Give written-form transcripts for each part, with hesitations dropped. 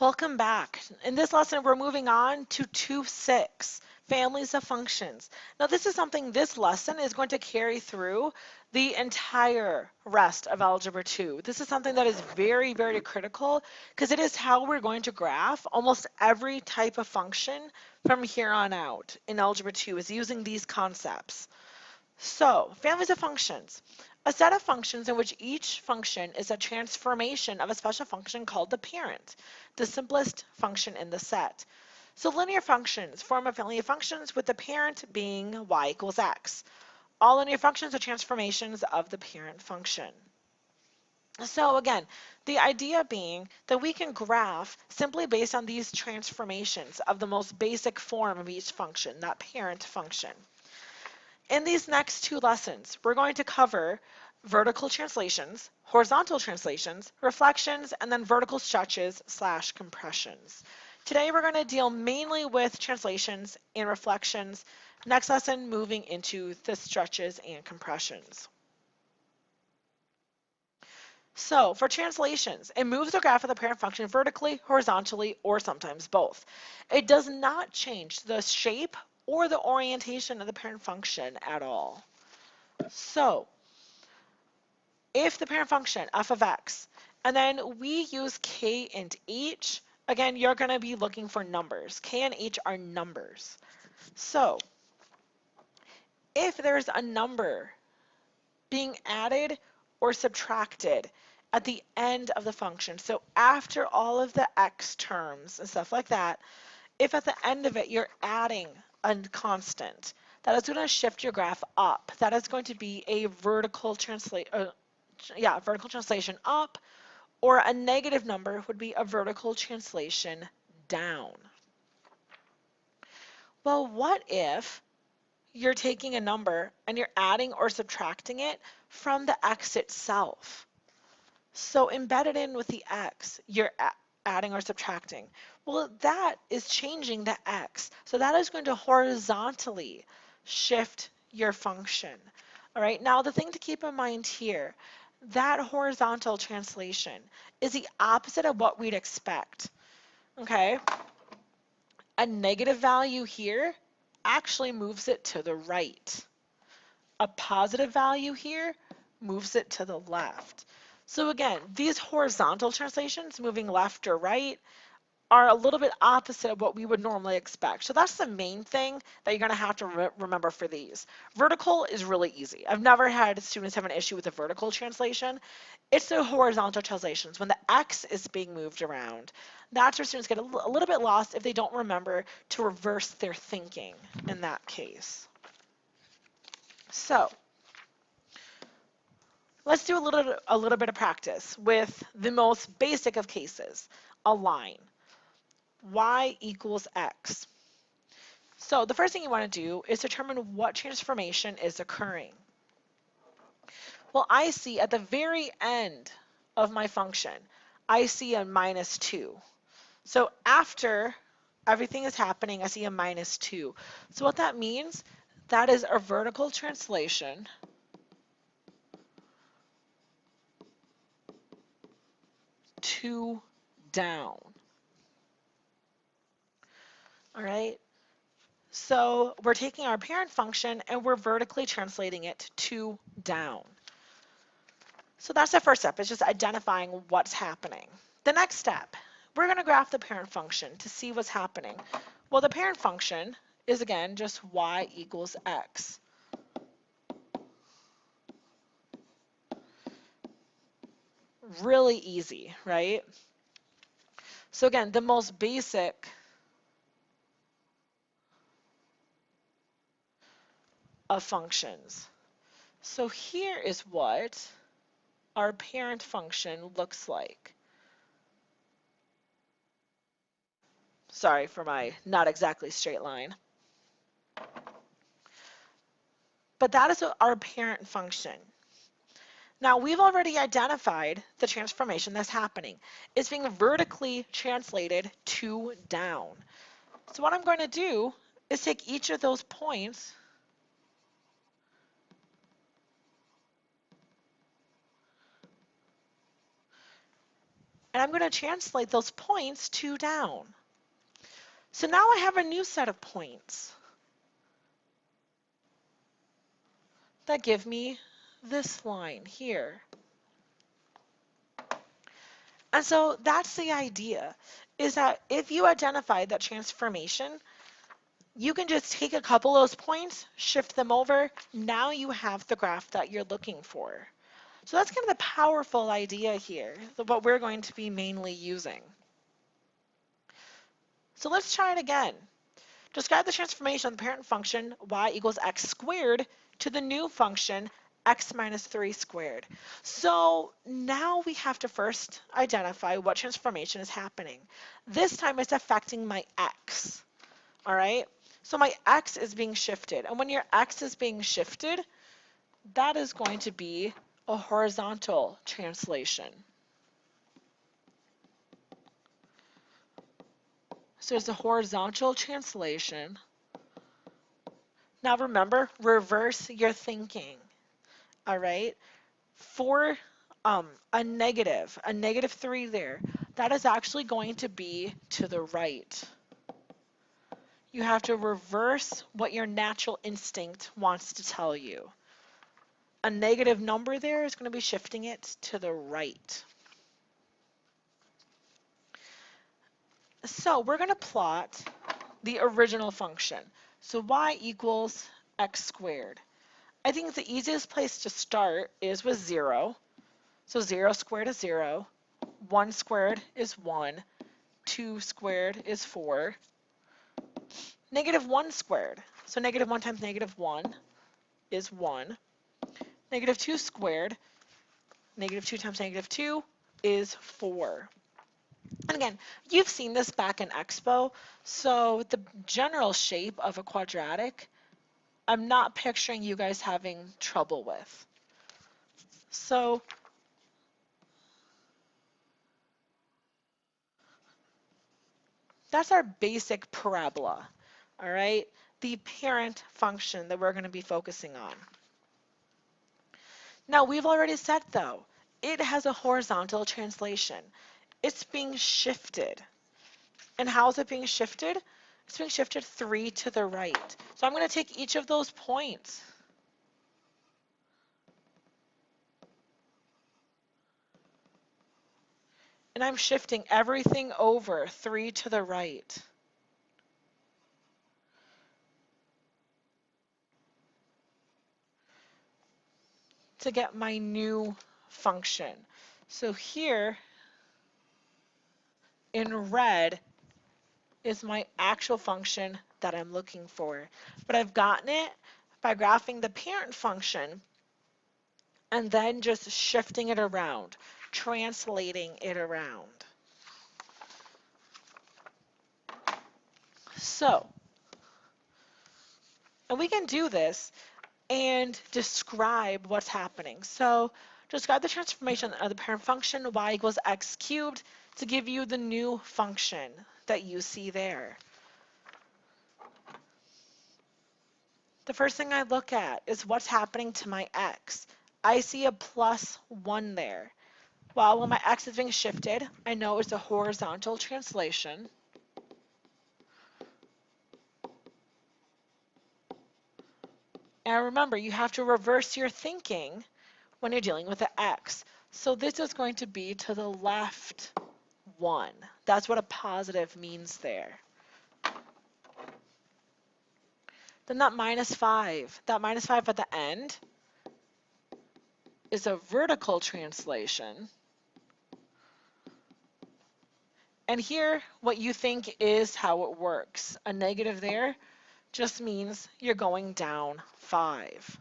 Welcome back. In this lesson, we're moving on to 2.6, families of functions. Now, this is something this lesson is going to carry through the entire rest of Algebra 2. This is something that is very, very critical because it is how we're going to graph almost every type of function from here on out in Algebra 2 is using these concepts. So, families of functions. A set of functions in which each function is a transformation of a special function called the parent, the simplest function in the set. So linear functions form a family of functions with the parent being y equals x. All linear functions are transformations of the parent function. So again, the idea being that we can graph simply based on these transformations of the most basic form of each function, that parent function. In these next two lessons, we're going to cover vertical translations, horizontal translations, reflections, and then vertical stretches / compressions. Today we're going to deal mainly with translations and reflections. Next lesson, moving into the stretches and compressions. So for translations, it moves the graph of the parent function vertically, horizontally, or sometimes both. It does not change the shape or the orientation of the parent function at all. So if the parent function f of x, and then we use k and h, again, you're going to be looking for numbers. K and h are numbers. So if there's a number being added or subtracted at the end of the function, so after all of the x terms and stuff like that, if at the end of it you're adding a constant, that is going to shift your graph up. That is going to be a vertical translation up, or a negative number would be a vertical translation down. Well, what if you're taking a number and you're adding or subtracting it from the x itself? So embedded in with the x, you're adding or subtracting. Well, that is changing the x. So that is going to horizontally shift your function. All right, now the thing to keep in mind here, that horizontal translation is the opposite of what we'd expect. Okay, a negative value here actually moves it to the right. A positive value here moves it to the left. So again, these horizontal translations, moving left or right, are a little bit opposite of what we would normally expect. So that's the main thing that you're going to have to remember for these. Vertical is really easy. I've never had students have an issue with the vertical translation. It's the horizontal translations. When the x is being moved around, that's where students get a little bit lost if they don't remember to reverse their thinking in that case. So let's do a little bit of practice with the most basic of cases, a line. Y equals x. So the first thing you want to do is determine what transformation is occurring. Well, I see at the very end of my function, I see a -2. So after everything is happening, I see a -2. So what that means, that is a vertical translation to down. All right, so we're taking our parent function and we're vertically translating it to down. So that's the first step, is just identifying what's happening. The next step, we're going to graph the parent function to see what's happening. Well, the parent function is again just y equals x. Really easy, right? So again, the most basic of functions. So here is what our parent function looks like. Sorry for my not exactly straight line. But that is our parent function. Now we've already identified the transformation that's happening. It's being vertically translated to down. So what I'm going to do is take each of those points And I'm going to translate those points 2 down. So now I have a new set of points that give me this line here. And so that's the idea, is that if you identify that transformation, you can just take a couple of those points, shift them over. Now you have the graph that you're looking for. So that's kind of the powerful idea here, what we're going to be mainly using. So let's try it again. Describe the transformation of the parent function y equals x squared to the new function x minus 3 squared. So now we have to first identify what transformation is happening. This time it's affecting my x, all right? So my x is being shifted, and when your x is being shifted, that is going to be a horizontal translation. So there's a horizontal translation. Now remember, reverse your thinking, all right? For a negative 3 there, that is actually going to be to the right. You have to reverse what your natural instinct wants to tell you. A negative number there is going to be shifting it to the right. So we're going to plot the original function. So y equals x squared. I think the easiest place to start is with 0. So 0 squared is 0, 1 squared is 1, 2 squared is 4, negative 1 squared. So negative 1 times negative 1 is 1. Negative 2 squared, negative 2 times negative 2 is 4. And again, you've seen this back in Expo, so the general shape of a quadratic, I'm not picturing you guys having trouble with. So that's our basic parabola, all right? The parent function that we're going to be focusing on. Now, we've already said, though, it has a horizontal translation. It's being shifted. And how is it being shifted? It's being shifted 3 to the right. So I'm going to take each of those points. And I'm shifting everything over 3 to the right. To get my new function. So here in red is my actual function that I'm looking for. But I've gotten it by graphing the parent function and then just shifting it around, translating it around. So, and we can do this and describe what's happening. So, describe the transformation of the parent function y equals x cubed to give you the new function that you see there. The first thing I look at is what's happening to my x. I see a plus 1 there. Well, when my x is being shifted, I know it's a horizontal translation. And remember, you have to reverse your thinking when you're dealing with the x. So this is going to be to the left 1. That's what a positive means there. Then that minus 5 at the end is a vertical translation. And here, what you think is how it works. A negative there just means you're going down 5.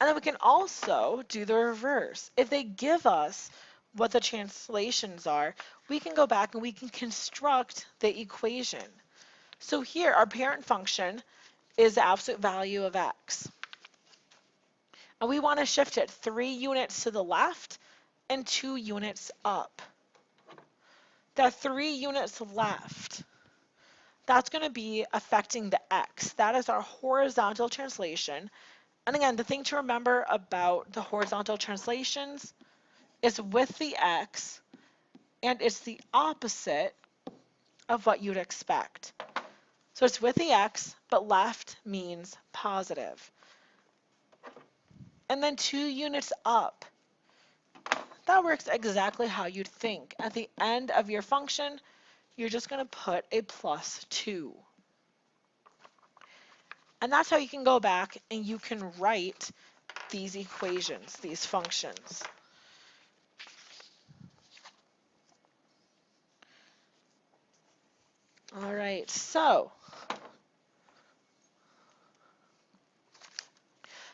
And then we can also do the reverse. If they give us what the translations are, we can go back and we can construct the equation. So here, our parent function is the absolute value of x. And we want to shift it 3 units to the left and 2 units up. That 3 units left, that's going to be affecting the x. That is our horizontal translation. And again, the thing to remember about the horizontal translations is with the x, and it's the opposite of what you'd expect. So it's with the x, but left means positive. And then 2 units up. That works exactly how you'd think. At the end of your function, you're just going to put a plus 2. And that's how you can go back and you can write these equations, these functions. All right, so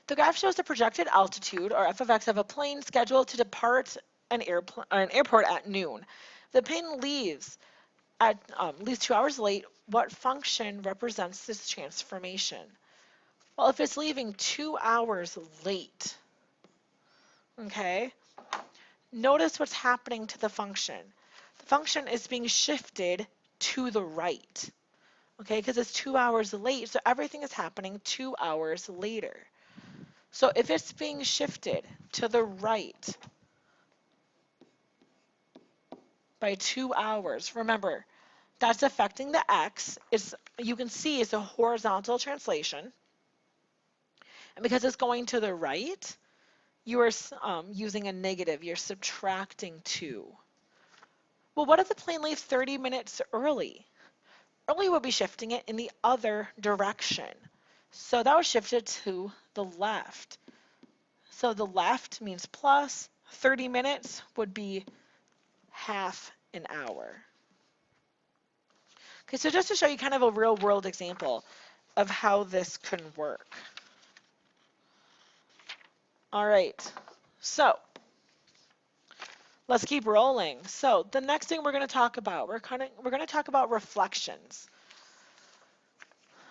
the graph shows the projected altitude, or f of x, of a plane scheduled to depart an airport at noon. The plane leaves 2 hours late. What function represents this transformation? Well, if it's leaving 2 hours late, okay, notice what's happening to the function. The function is being shifted to the right, okay, because it's 2 hours late, so everything is happening 2 hours later. So if it's being shifted to the right by 2 hours, remember, that's affecting the x. You can see it's a horizontal translation. And because it's going to the right, you are using a negative. You're subtracting 2. Well, what if the plane leaves 30 minutes early? Early would be shifting it in the other direction. So that would shift it to the left. So the left means plus. 30 minutes would be half an hour. Okay, so just to show you kind of a real world example of how this can work. All right, so let's keep rolling. So the next thing we're going to talk about, we're going to talk about reflections.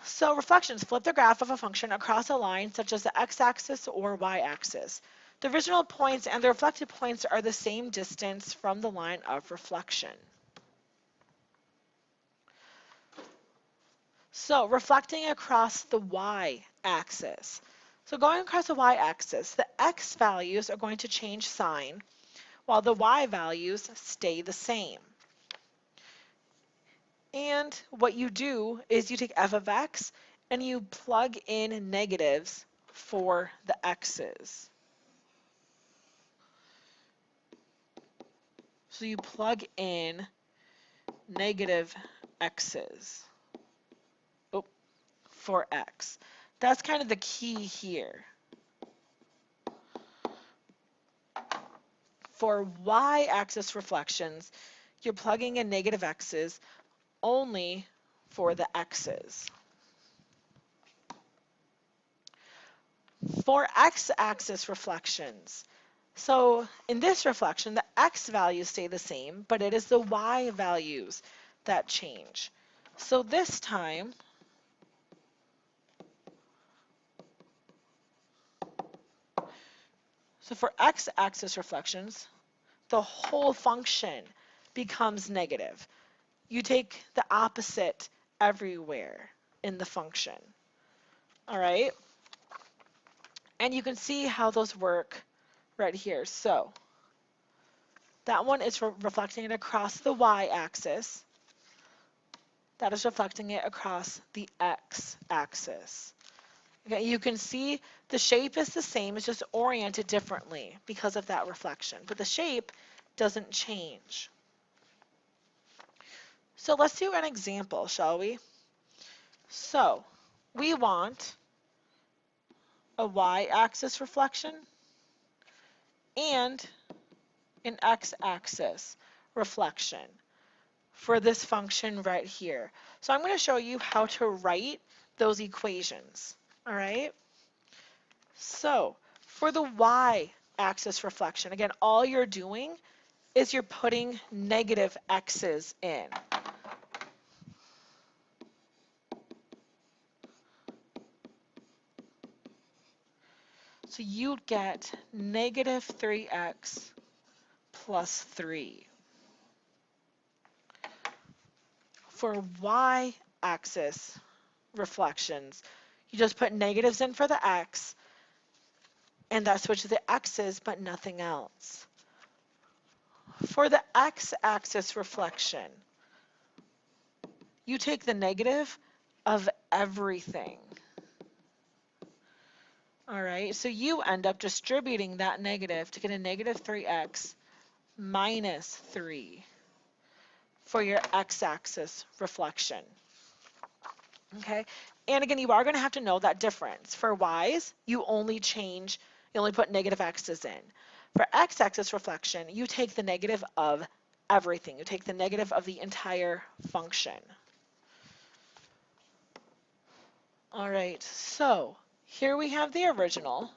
So reflections flip the graph of a function across a line such as the x-axis or y-axis. The original points and the reflected points are the same distance from the line of reflection. So reflecting across the y-axis. So going across the y-axis, the x values are going to change sign while the y values stay the same. And what you do is you take f of x and you plug in negatives for the x's. So you plug in negative x's for x. That's kind of the key here. For y-axis reflections, you're plugging in negative x's only for the x's. For x-axis reflections, so in this reflection, the x values stay the same, but it is the y values that change. So this time, so for x-axis reflections, the whole function becomes negative. You take the opposite everywhere in the function. All right? And you can see how those work right here. So that one is reflecting it across the y-axis. That is reflecting it across the x-axis. Okay, you can see the shape is the same, it's just oriented differently because of that reflection, but the shape doesn't change. So let's do an example, shall we? So we want a y-axis reflection and an x-axis reflection for this function right here. So I'm going to show you how to write those equations. All right? So for the y-axis reflection, again, all you're doing is you're putting negative x's in. So you'd get negative 3x plus 3. For y-axis reflections, you just put negatives in for the x, and that switches the x's, but nothing else. For the x-axis reflection, you take the negative of everything. All right, so you end up distributing that negative to get a negative 3x minus 3 for your x-axis reflection. Okay, and again, you are going to have to know that difference. For y's, you only put negative x's in. For x-axis reflection, you take the negative of everything. You take the negative of the entire function. All right, so here we have the original.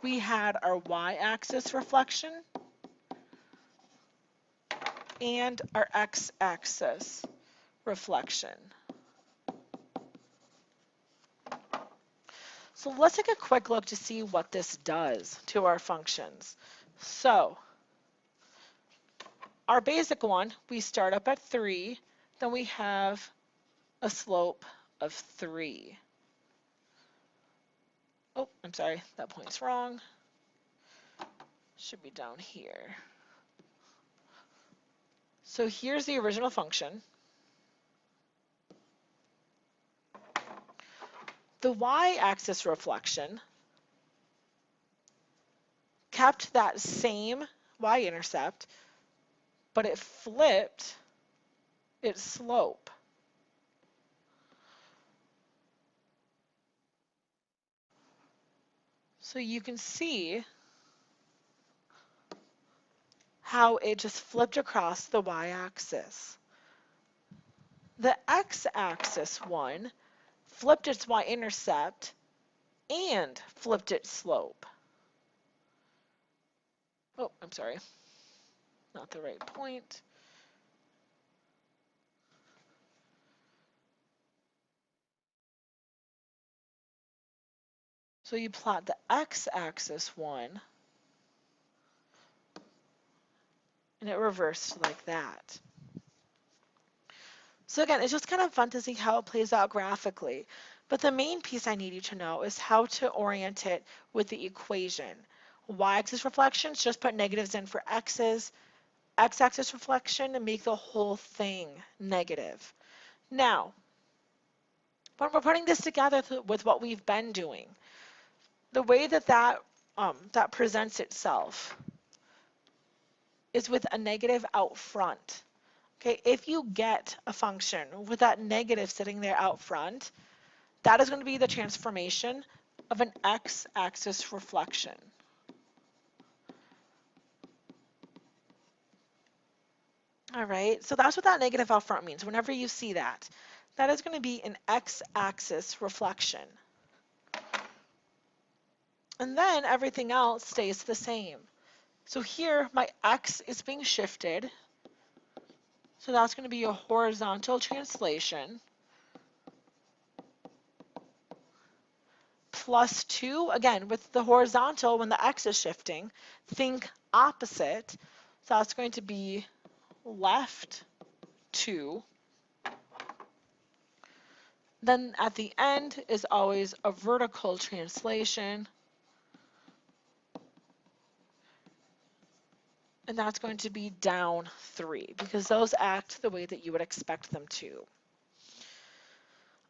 We had our y-axis reflection and our x-axis reflection. So let's take a quick look to see what this does to our functions. So our basic one, we start up at 3, then we have a slope of 3. Oh, I'm sorry, that point's wrong. Should be down here. So here's the original function. The y-axis reflection kept that same y-intercept, but it flipped its slope. So you can see how it just flipped across the y-axis. The x-axis one flipped its y-intercept and flipped its slope. Oh, I'm sorry, not the right point. So you plot the x-axis one, and it reversed like that. So again, it's just kind of fun to see how it plays out graphically. But the main piece I need you to know is how to orient it with the equation. Y-axis reflections, just put negatives in for x's. X-axis reflection, and make the whole thing negative. Now, when we're putting this together with what we've been doing, the way that presents itself is with a negative out front. Okay, if you get a function with that negative sitting there out front, that is going to be the transformation of an x-axis reflection. All right, so that's what that negative out front means. Whenever you see that, that is going to be an x-axis reflection. And then everything else stays the same. So here, my x is being shifted. So that's going to be a horizontal translation. Plus 2, again, with the horizontal, when the x is shifting, think opposite. So that's going to be left 2. Then at the end is always a vertical translation. And that's going to be down 3, because those act the way that you would expect them to.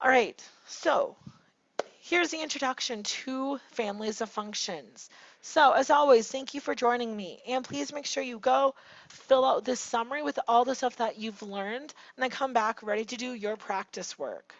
All right, so here's the introduction to families of functions. So as always, thank you for joining me, and please make sure you go fill out this summary with all the stuff that you've learned, and then come back ready to do your practice work.